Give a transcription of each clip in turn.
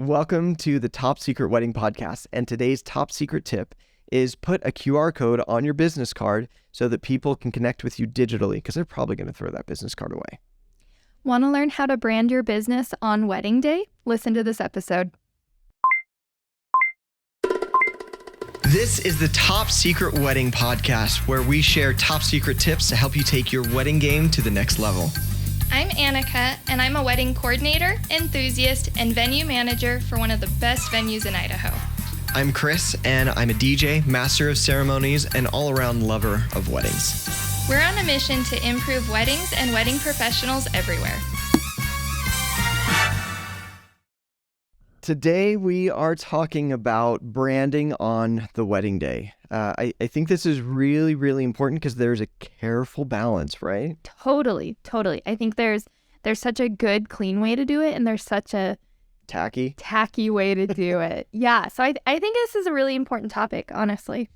Welcome to the Top Secret Wedding Podcast. And today's top secret tip is put a QR code on your business card so that people can connect with you digitally, because they're probably going to throw that business card away. Want to learn how to brand your business on wedding day? Listen to this episode. This is the Top Secret Wedding Podcast, where we share top secret tips to help you take your wedding game to the next level. I'm Annika, and I'm a wedding coordinator, enthusiast, and venue manager for one of the best venues in Idaho. I'm Chris, and I'm a DJ, master of ceremonies, and all-around lover of weddings. We're on a mission to improve weddings and wedding professionals everywhere. Today, we are talking about branding on the wedding day. I think this is really, really important because there's a careful balance, right? Totally. I think there's such a good, clean way to do it, and there's such a tacky way to do it. Yeah, so I think this is a really important topic, honestly.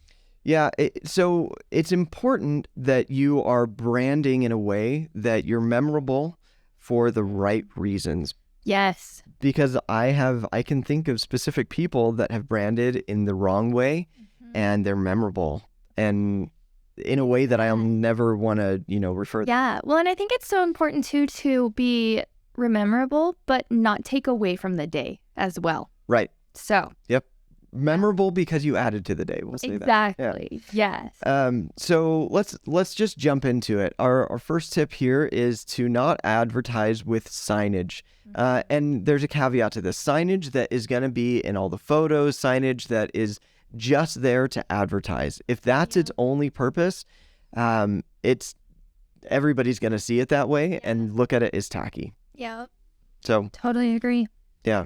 Yeah, so it's important that you are branding in a way that you're memorable for the right reasons. Yes. Because I can think of specific people that have branded in the wrong way, and they're memorable and in a way that I'll never want to, refer to. Yeah. Well, and I think it's so important too to be memorable, but not take away from the day as well. Right. So. Yep. Memorable because you added to the day. We'll say exactly. that. Yeah. Yes. So let's just jump into it. Our first tip here is to not advertise with signage. And there's a caveat to this. Signage that is going to be in all the photos, signage that is just there to advertise. If that's its only purpose, everybody's going to see it that way and look at it as tacky. Yeah. So totally agree. Yeah.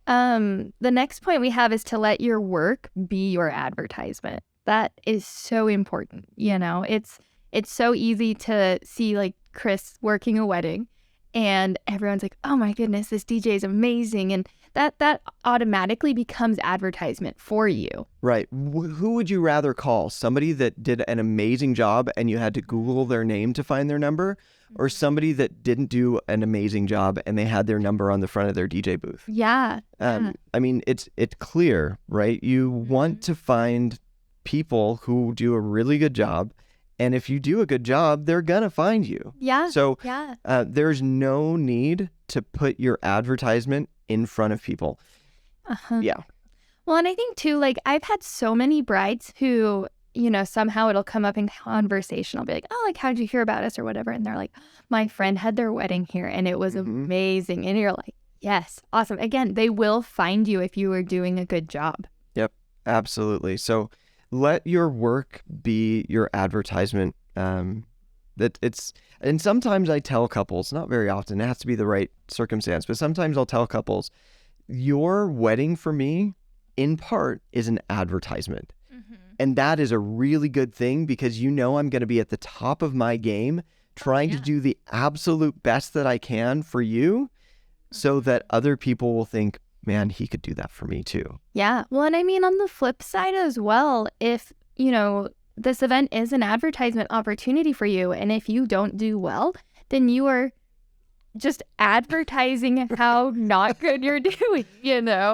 The next point we have is to let your work be your advertisement. That is so important. It's so easy to see like Chris working a wedding and everyone's like, oh my goodness, this DJ is amazing. And that automatically becomes advertisement for you. Right. Who would you rather call? Somebody that did an amazing job and you had to Google their name to find their number, or somebody that didn't do an amazing job and they had their number on the front of their DJ booth? Yeah. I mean, it's clear, right? You want to find people who do a really good job. And if you do a good job, they're going to find you. Yeah. So there's no need to put your advertisement in front of people. Yeah. Well, and I think too, like I've had so many brides who, somehow it'll come up in conversation. I'll be like, oh, like, how'd you hear about us or whatever? And they're like, my friend had their wedding here and it was amazing. And you're like, yes, awesome. Again, they will find you if you are doing a good job. Yep, absolutely. So let your work be your advertisement. And sometimes I tell couples, not very often, it has to be the right circumstance, but sometimes I'll tell couples, your wedding for me, in part, is an advertisement. And that is a really good thing because I'm going to be at the top of my game trying to do the absolute best that I can for you so that other people will think, man, he could do that for me too. Yeah. Well, and I mean, on the flip side as well, if, this event is an advertisement opportunity for you, and if you don't do well, then you are just advertising how not good you're doing,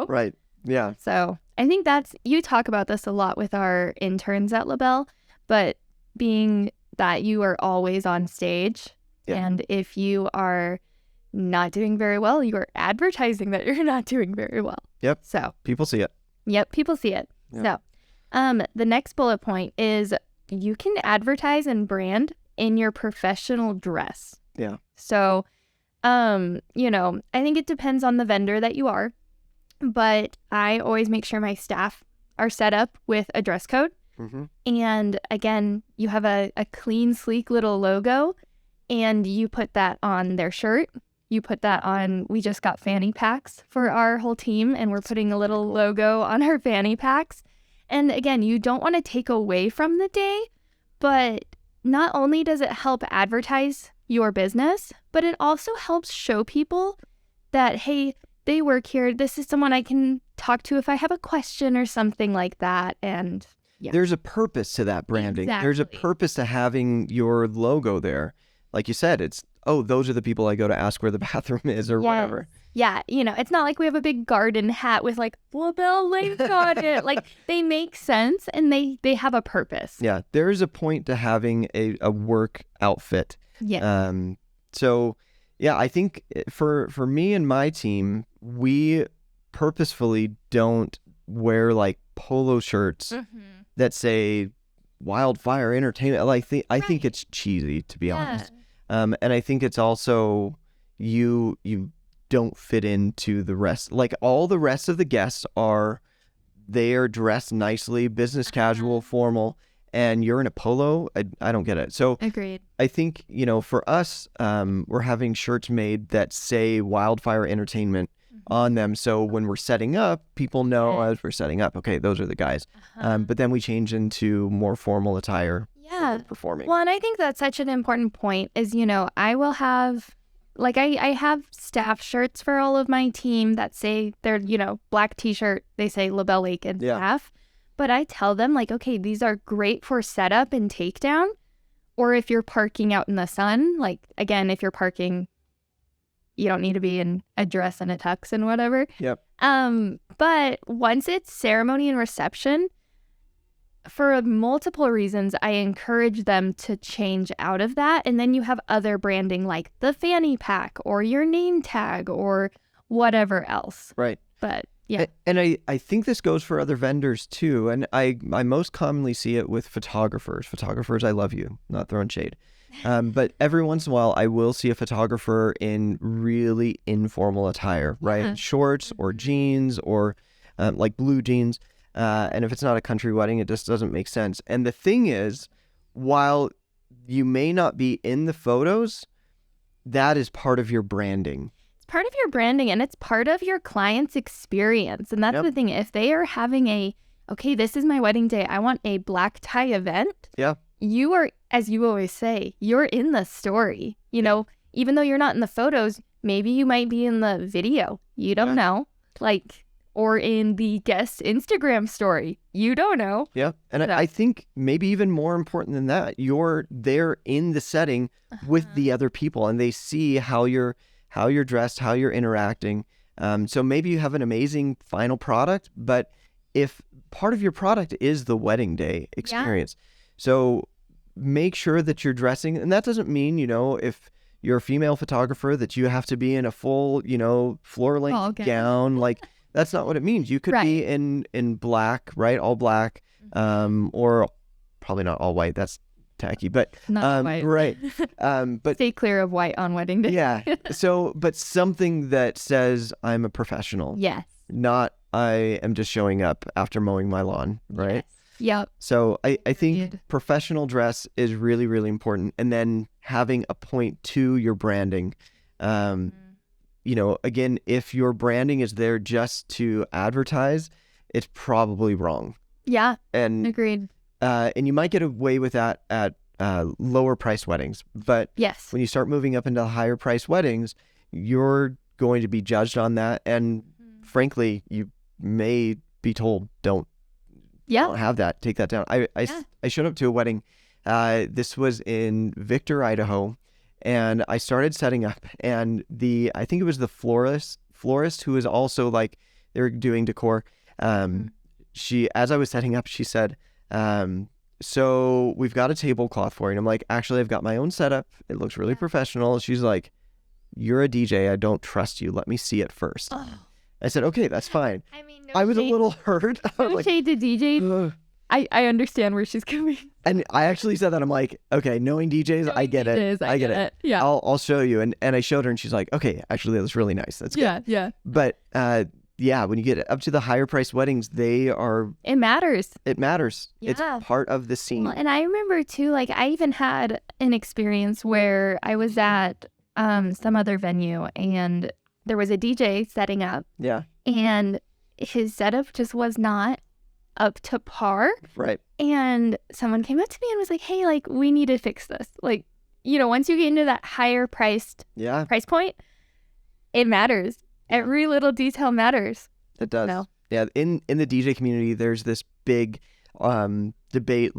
Right. Yeah. So I think you talk about this a lot with our interns at LaBelle, but being that you are always on stage, and if you are not doing very well, you are advertising that you're not doing very well. Yep. So people see it. Yep. People see it. Yep. So the next bullet point is you can advertise and brand in your professional dress. Yeah. So, I think it depends on the vendor that you are, but I always make sure my staff are set up with a dress code. And again, you have a clean, sleek little logo, and you put that on their shirt. You put that on, we just got fanny packs for our whole team, and we're putting a little logo on our fanny packs. And again, you don't want to take away from the day, but not only does it help advertise your business, but it also helps show people that, hey, they work here. This is someone I can talk to if I have a question or something like that. And there's a purpose to that branding. Exactly. There's a purpose to having your logo there. Like you said, it's oh, those are the people I go to ask where the bathroom is or whatever. Yeah, it's not like we have a big garden hat with like LaBelle Lake on it. Like they make sense and they have a purpose. Yeah, there is a point to having a work outfit. Yeah. So yeah, I think for me and my team, we purposefully don't wear like polo shirts that say Wildfire Entertainment. Like I think it's cheesy, to be honest. And I think it's also you don't fit into the rest. Like all the rest of the guests they are dressed nicely, business casual, formal, and you're in a polo. I don't get it. So agreed. I think, for us, we're having shirts made that say Wildfire Entertainment on them. So when we're setting up, people know as we're setting up, okay, those are the guys. But then we change into more formal attire. Performing. Well, and I think that's such an important point is, I will have, like, I have staff shirts for all of my team that say they're, black t-shirt, they say LaBelle Lake and staff. But I tell them, like, okay, these are great for setup and takedown. Or if you're parking out in the sun, like, again, if you're parking, you don't need to be in a dress and a tux and whatever. Yep. But once it's ceremony and reception, for multiple reasons, I encourage them to change out of that. And then you have other branding like the fanny pack or your name tag or whatever else. Right. But yeah. And I think this goes for other vendors too. And I most commonly see it with photographers. Photographers, I love you, not throwing shade. But every once in a while, I will see a photographer in really informal attire, right? Shorts or jeans or like blue jeans. And if it's not a country wedding, it just doesn't make sense. And the thing is, while you may not be in the photos, that is part of your branding. It's part of your branding and it's part of your client's experience. And that's the thing. If they are having okay, this is my wedding day, I want a black tie event. Yeah. You are, as you always say, you're in the story. Even though you're not in the photos, maybe you might be in the video. You don't know. Or in the guest Instagram story. You don't know. Yeah. And I think maybe even more important than that, you're there in the setting with the other people and they see how you're dressed, how you're interacting. So maybe you have an amazing final product, but if part of your product is the wedding day experience. So make sure that you're dressing. And that doesn't mean, if you're a female photographer that you have to be in a full, floor length gown. Like, that's not what it means. You could be in black, right? All black, or probably not all white. That's tacky, but not white. Right. But stay clear of white on wedding day. Yeah. So, but something that says I'm a professional. Yes. Not I am just showing up after mowing my lawn, right? Yes. Yep. So I think professional dress is really, really important, and then having a point to your branding. Again, if your branding is there just to advertise, it's probably wrong. Yeah. And agreed. And you might get away with that at lower price weddings. But when you start moving up into higher price weddings, you're going to be judged on that. And frankly, you may be told, don't have that. Take that down. I showed up to a wedding. This was in Victor, Idaho. And I started setting up, and I think it was the florist who is also like, they were doing decor. She, as I was setting up, she said, so we've got a tablecloth for you. And I'm like, actually, I've got my own setup. It looks really professional. She's like, you're a DJ. I don't trust you. Let me see it first. Oh. I said, okay, that's fine. I mean, I was a little hurt. No shade to DJ. I understand where she's coming. And I actually said that. I'm like, okay, knowing DJs, I get it. I get it. Yeah. I'll show you. And I showed her and she's like, okay, actually, that's really nice. That's good. Yeah. But when you get up to the higher price weddings, it matters. It matters. Yeah. It's part of the scene. Well, and I remember too, I even had an experience where I was at some other venue and there was a DJ setting up. Yeah. And his setup just was not up to par. Right. And someone came up to me and was like, hey, we need to fix this. Once you get into that higher price point, it matters. Every little detail matters. It does. Yeah. In the DJ community, there's this big debate,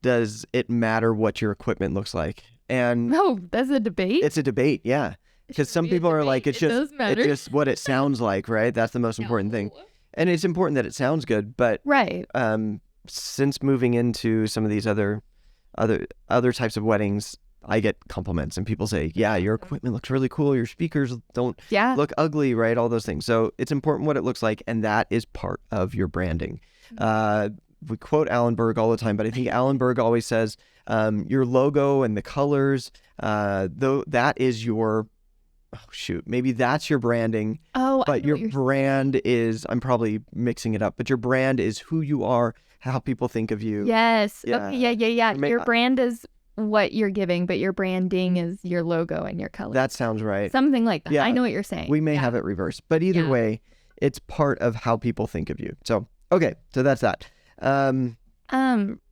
does it matter what your equipment looks like? And No, that's a debate. it's a debate, yeah. Because some people are like, it's just what it sounds like, right? That's the most important thing. And it's important that it sounds good, but Right. Since moving into some of these other types of weddings, I get compliments and people say, yeah, your equipment looks really cool. Your speakers don't look ugly, right? All those things. So it's important what it looks like. And that is part of your branding. We quote Alan Berg all the time, but I think Alan Berg always says your logo and the colors, though that is your, maybe that's your branding. Oh, but your brand is, I'm probably mixing it up, but your brand is who you are, how people think of you. Yes. Yeah. Okay, yeah. Your brand is what you're giving, but your branding is your logo and your color. That sounds right. Something like that. Yeah. I know what you're saying. We may have it reversed, but either way, it's part of how people think of you. So, okay, so that's that.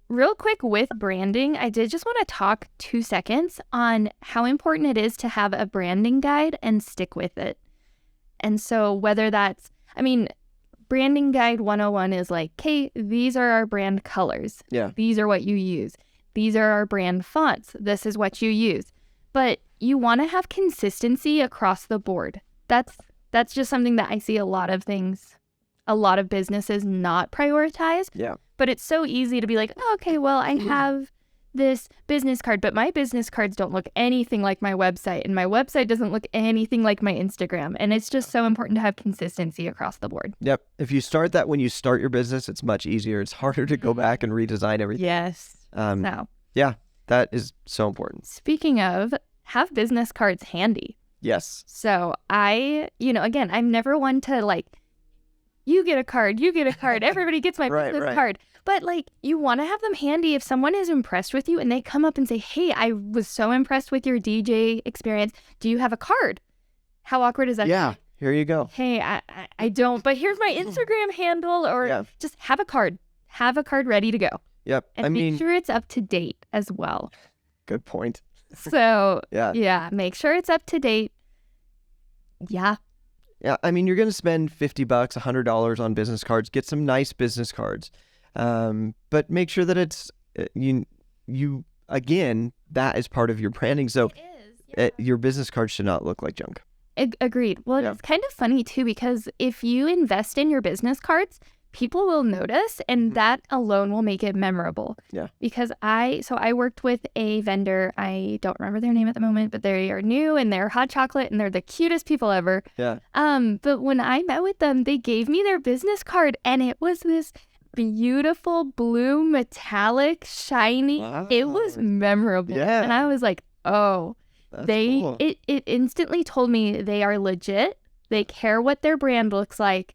Real quick with branding, I did just want to talk 2 seconds on how important it is to have a branding guide and stick with it. And so whether that's, branding guide 101 is like, okay, these are our brand colors. Yeah. These are what you use. These are our brand fonts. This is what you use. But you want to have consistency across the board. That's just something that I see a lot of businesses not prioritize. Yeah. But it's so easy to be like, oh, okay, well, I have this business card, but my business cards don't look anything like my website, and my website doesn't look anything like my Instagram. And it's just so important to have consistency across the board. Yep. If you start that when you start your business, it's much easier. It's harder to go back and redesign everything. Yes. Yeah, that is so important. Speaking of, have business cards handy. Yes. So again, I'm never one to like, you get a card, everybody gets my business card. But you want to have them handy if someone is impressed with you and they come up and say, hey, I was so impressed with your DJ experience. Do you have a card? How awkward is that? Yeah, here you go. Hey, I don't, but here's my Instagram handle, or just have a card. Have a card ready to go. Yep. And make sure it's up to date as well. Good point. So, make sure it's up to date. Yeah. Yeah, you're going to spend $50, $100 on business cards. Get some nice business cards. But make sure that it's, you again, that is part of your branding. So your business cards should not look like junk. Agreed. Well, it's kind of funny too, because if you invest in your business cards, people will notice, and that alone will make it memorable. Yeah. Because I worked with a vendor. I don't remember their name at the moment, but they are new and they're hot chocolate and they're the cutest people ever. Yeah. But when I met with them, they gave me their business card, and it was this beautiful blue metallic shiny. Wow. It was memorable. Yeah. And I was like, oh, that's cool. It instantly told me they are legit. They care what their brand looks like.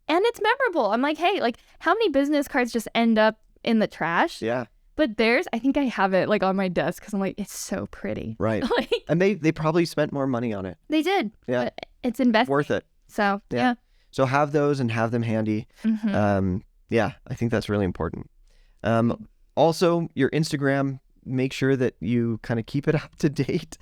And it's memorable. I'm like, hey, how many business cards just end up in the trash? Yeah. But theirs, I think I have it on my desk because I'm like, it's so pretty. Right. And they probably spent more money on it. They did. Yeah. But it's invested. Worth it. So, yeah. So have those and have them handy. Mm-hmm. Yeah, I think that's really important. Also, your Instagram, make sure that you kind of keep it up to date.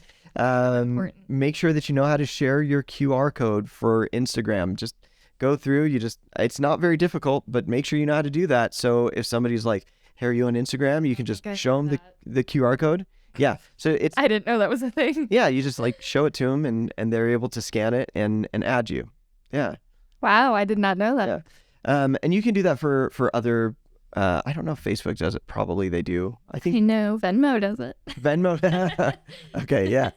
Make sure that you know how to share your QR code for Instagram. Just go through, it's not very difficult, but make sure you know how to do that. So if somebody's like, hey, are you on Instagram? You can just show them the QR code. Yeah. So I didn't know that was a thing. Yeah. You just show it to them and they're able to scan it and add you. Yeah. Wow. I did not know that. Yeah. And you can do that for other, I don't know if Facebook does it. Probably they do. I think. No, Venmo does it. Venmo. Okay. Yeah.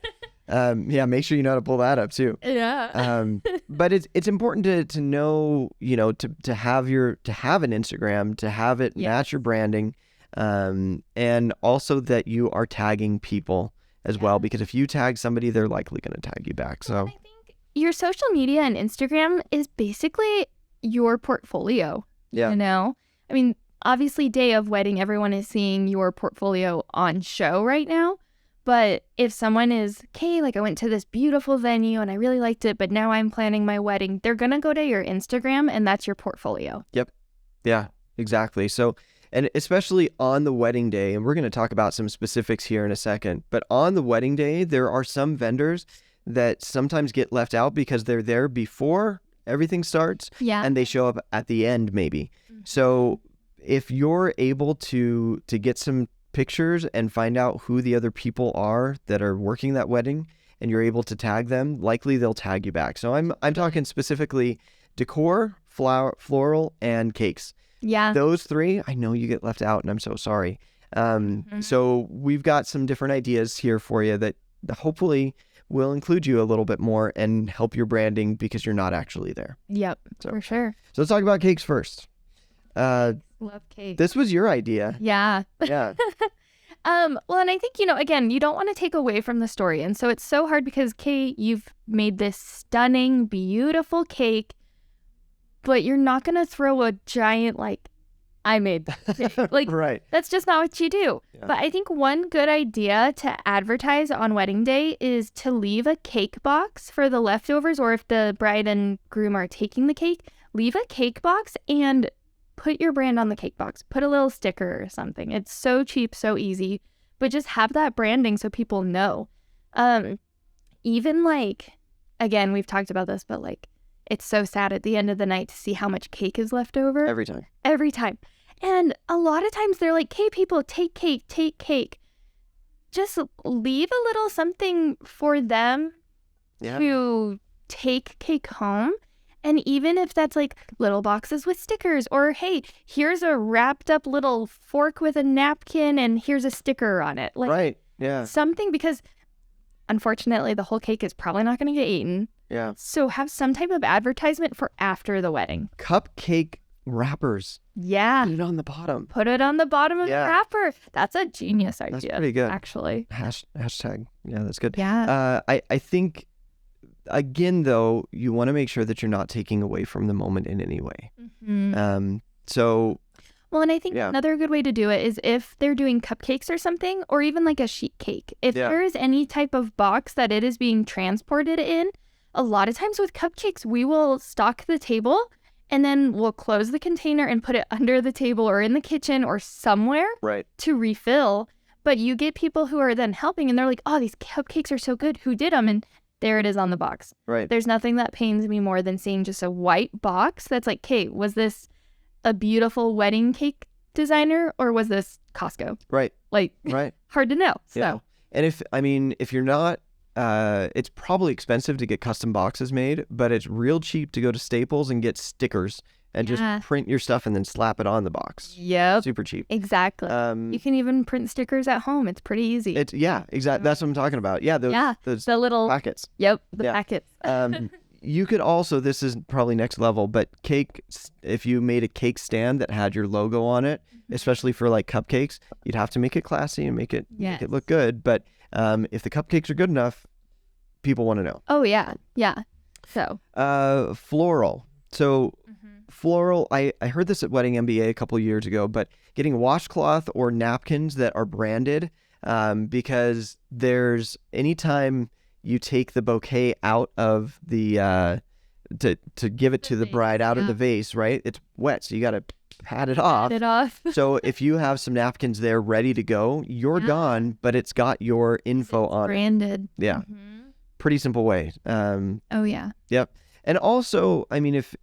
Yeah, make sure you know how to pull that up too. Yeah. But it's important to know, to have an Instagram, to have it match your branding, and also that you are tagging people as well, because if you tag somebody, they're likely going to tag you back. So I think your social media and Instagram is basically your portfolio. Yeah. Obviously, day of wedding, everyone is seeing your portfolio on show right now. But if someone is, okay, I went to this beautiful venue and I really liked it, but now I'm planning my wedding, they're going to go to your Instagram and that's your portfolio. Yep. Yeah, exactly. So, and especially on the wedding day, and we're going to talk about some specifics here in a second, but on the wedding day, there are some vendors that sometimes get left out because they're there before everything starts. Yeah. And they show up at the end maybe. Mm-hmm. So if you're able to get some pictures and find out who the other people are that are working that wedding, and you're able to tag them, likely they'll tag you back. So I'm talking specifically decor, floral, and cakes. Yeah. Those three, I know you get left out, and I'm so sorry. So we've got some different ideas here for you that hopefully will include you a little bit more and help your branding because you're not actually there. Yep, for sure. So let's talk about cakes first. Love cake. This was your idea. Yeah. Yeah. Well, and I think, again, you don't want to take away from the story. And so it's so hard because, Kate, you've made this stunning, beautiful cake, but you're not going to throw a giant, I made cake. Right. That's just not what you do. Yeah. But I think one good idea to advertise on wedding day is to leave a cake box for the leftovers, or if the bride and groom are taking the cake, leave a cake box and put your brand on the cake box. Put a little sticker or something. It's so cheap, so easy, but just have that branding so people know. Even again, we've talked about this, but it's so sad at the end of the night to see how much cake is left over. Every time. Every time. And a lot of times they're like, "Hey, people, take cake, take cake." Just leave a little something for them to take cake home. And even if that's little boxes with stickers, or hey, here's a wrapped up little fork with a napkin and here's a sticker on it. Right. Yeah. Something, because unfortunately the whole cake is probably not going to get eaten. Yeah. So have some type of advertisement for after the wedding. Cupcake wrappers. Yeah. Put it on the bottom. Put it on the bottom of the wrapper. That's a genius idea. That's pretty good. Actually. Hashtag. Yeah, that's good. Yeah. I think, again, though, you want to make sure that you're not taking away from the moment in any way. So. Well, and I think another good way to do it is if they're doing cupcakes or something, or even a sheet cake. If there is any type of box that it is being transported in, a lot of times with cupcakes, we will stock the table and then we'll close the container and put it under the table or in the kitchen or somewhere to refill. But you get people who are then helping and they're like, "Oh, these cupcakes are so good. Who did them?" And there it is on the box. Right. There's nothing that pains me more than seeing just a white box that's like, "Kate, was this a beautiful wedding cake designer or was this Costco?" Right. Right. Hard to know. So. Yeah. And if you're not, it's probably expensive to get custom boxes made, but it's real cheap to go to Staples and get stickers and just print your stuff and then slap it on the box. Yep. Super cheap. Exactly. You can even print stickers at home. It's pretty easy. Exactly. That's what I'm talking about. Yeah. Those the little packets. Yep. The packets. You could also, this is probably next level, but if you made a cake stand that had your logo on it, especially for cupcakes, you'd have to make it classy and make it look good. But if the cupcakes are good enough, people want to know. Oh, yeah. Yeah. So. Floral. So floral, I heard this at Wedding MBA a couple years ago, but getting washcloth or napkins that are branded, because anytime you take the bouquet out of the to give it to the bride out of the vase, right? It's wet, so you got to pat it off. So if you have some napkins there ready to go, you're gone, but it's got your info on branded. it. Yeah. Pretty simple way. Oh yeah. Yep. And also, I mean, if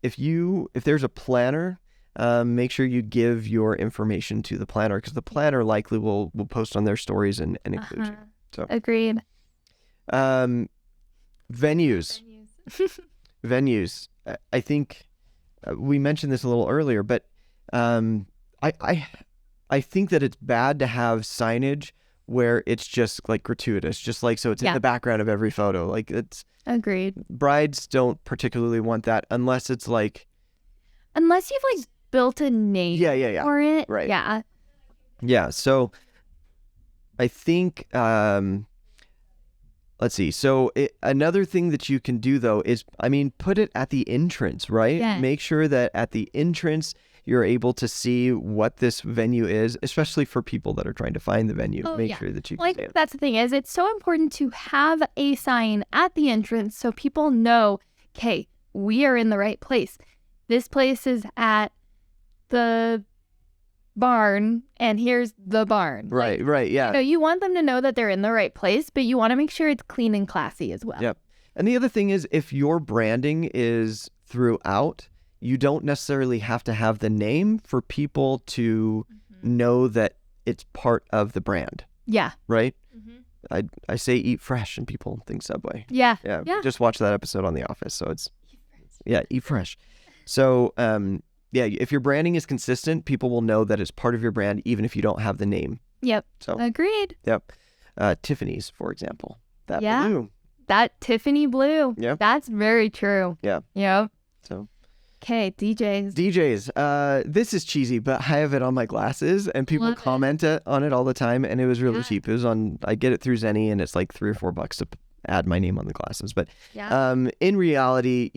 there's a planner, make sure you give your information to the planner, because the planner likely will post on their stories and include you. So agreed. Venues. Venues. I think we mentioned this a little earlier, but I think that it's bad to have signage where it's just gratuitous, just so it's in the background of every photo. It's agreed. Brides don't particularly want that unless it's unless you've built a name for it. Right. Yeah. Yeah. So I think let's see. So another thing that you can do though is, put it at the entrance, right? Yes. Make sure that at the entrance you're able to see what this venue is, especially for people that are trying to find the venue. Make sure that you can see it. That's the thing is, it's so important to have a sign at the entrance so people know, okay, we are in the right place. This place is at the barn and here's the barn. Right, yeah. You want them to know that they're in the right place, but you want to make sure it's clean and classy as well. Yep. And the other thing is, if your branding is throughout, you don't necessarily have to have the name for people to know that it's part of the brand, Yeah. right? I say eat fresh and people think Subway. Yeah. Yeah. Just watch that episode on The Office. So it's, eat fresh. So, if your branding is consistent, people will know that it's part of your brand, even if you don't have the name. Yep. So, agreed. Yep. Tiffany's, for example. That blue. That Tiffany blue. Yeah. That's very true. Yeah. Yep. So. Okay, DJs. This is cheesy, but I have it on my glasses and people comment on it all the time, and it was really cheap. It was I get it through Zenny, and it's like $3 or $4 to add my name on the glasses. But in reality,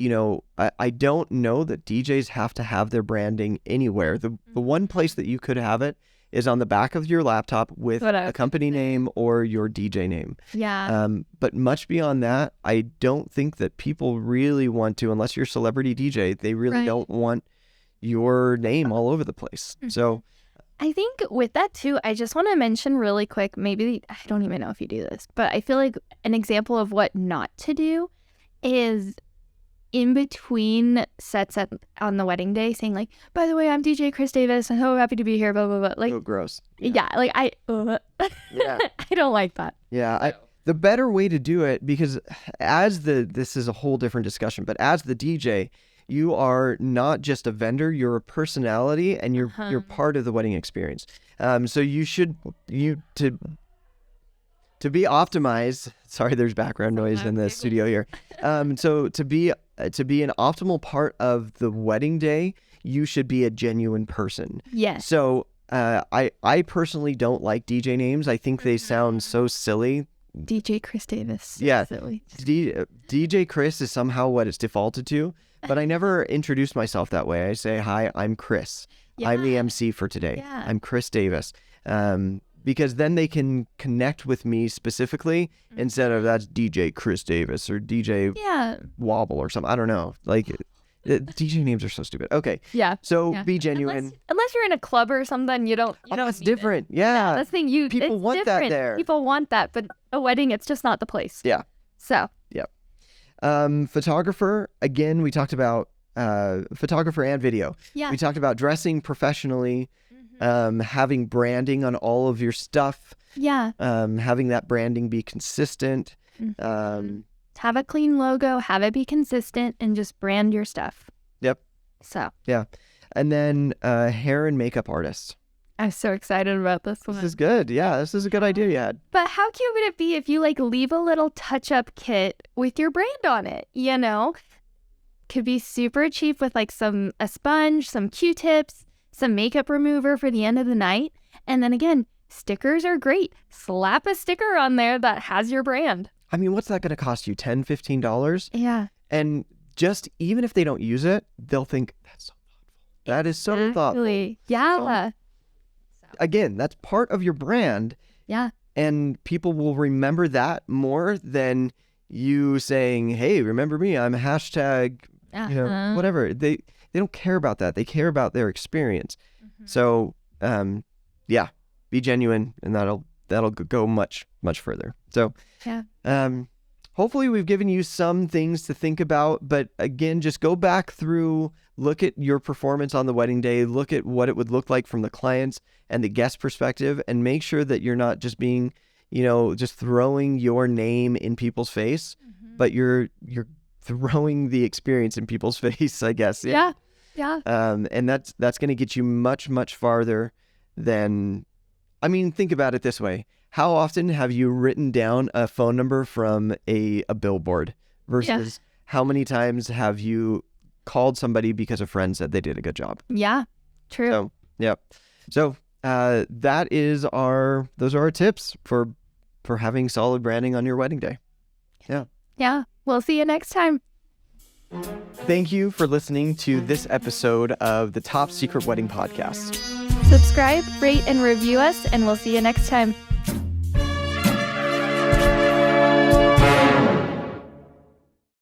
I don't know that DJs have to have their branding anywhere. The one place that you could have it is on the back of your laptop with a company name or your DJ name. Yeah. But much beyond that, I don't think that people really want to, unless you're a celebrity DJ, they really don't want your name all over the place. So I think with that too, I just want to mention really quick, maybe, I don't even know if you do this, but I feel like an example of what not to do is in between sets on the wedding day saying like, by the way, I'm DJ Chris Davis. I'm so happy to be here, blah, blah, blah. Like, so gross. Yeah. Like I don't like that. Yeah. The better way to do it, because this is a whole different discussion, but as the DJ, you are not just a vendor, you're a personality, and you're part of the wedding experience. So you should, to be optimized, sorry, there's background noise in the studio here. So to be an optimal part of the wedding day, you should be a genuine person. Yes. So I personally don't like DJ names. I think they sound so silly. DJ Chris Davis. Yeah. Silly. DJ Chris is somehow what it's defaulted to, but I never introduce myself that way. I say, hi, I'm Chris. Yeah. I'm the MC for today. Yeah. I'm Chris Davis. Because then they can connect with me specifically instead of that's DJ Chris Davis or DJ Wobble or something. I don't know. Like, DJ names are so stupid. Okay. Yeah. So be genuine. Unless you're in a club or something, you don't. It's different. Yeah. That's the thing. People want different. That there. People want that, but a wedding, it's just not the place. Yeah. So. Yep. Photographer. Again, we talked about photographer and video. Yeah. We talked about dressing professionally. Having branding on all of your stuff. Yeah. Having that branding be consistent. Have a clean logo, have it be consistent, and just brand your stuff. Yep. So. Yeah. And then hair and makeup artist. I'm so excited about this one. This is good. Yeah, this is a good idea you had. But how cute would it be if you leave a little touch-up kit with your brand on it, Could be super cheap with a sponge, some Q-tips, some makeup remover for the end of the night. And then again, stickers are great. Slap a sticker on there that has your brand. I mean, what's that going to cost you? $10, $15? Yeah. And just even if they don't use it, they'll think, that's so thoughtful. That is so thoughtful. Yeah. So, again, that's part of your brand. Yeah. And people will remember that more than you saying, hey, remember me? I'm a hashtag, whatever. They don't care about that. They care about their experience. So, be genuine, and that'll go much, much further. So, hopefully we've given you some things to think about, but again, just go back through, look at your performance on the wedding day, look at what it would look like from the client's and the guest perspective, and make sure that you're not just being, just throwing your name in people's face, but you're throwing the experience in people's face, I guess. Yeah. And that's going to get you much, much farther than, think about it this way. How often have you written down a phone number from a billboard versus how many times have you called somebody because a friend said they did a good job? Yeah, true. So, yep. So those are our tips for having solid branding on your wedding day. Yeah. Yeah. We'll see you next time. Thank you for listening to this episode of the Top Secret Wedding Podcast. Subscribe, rate, and review us, and we'll see you next time.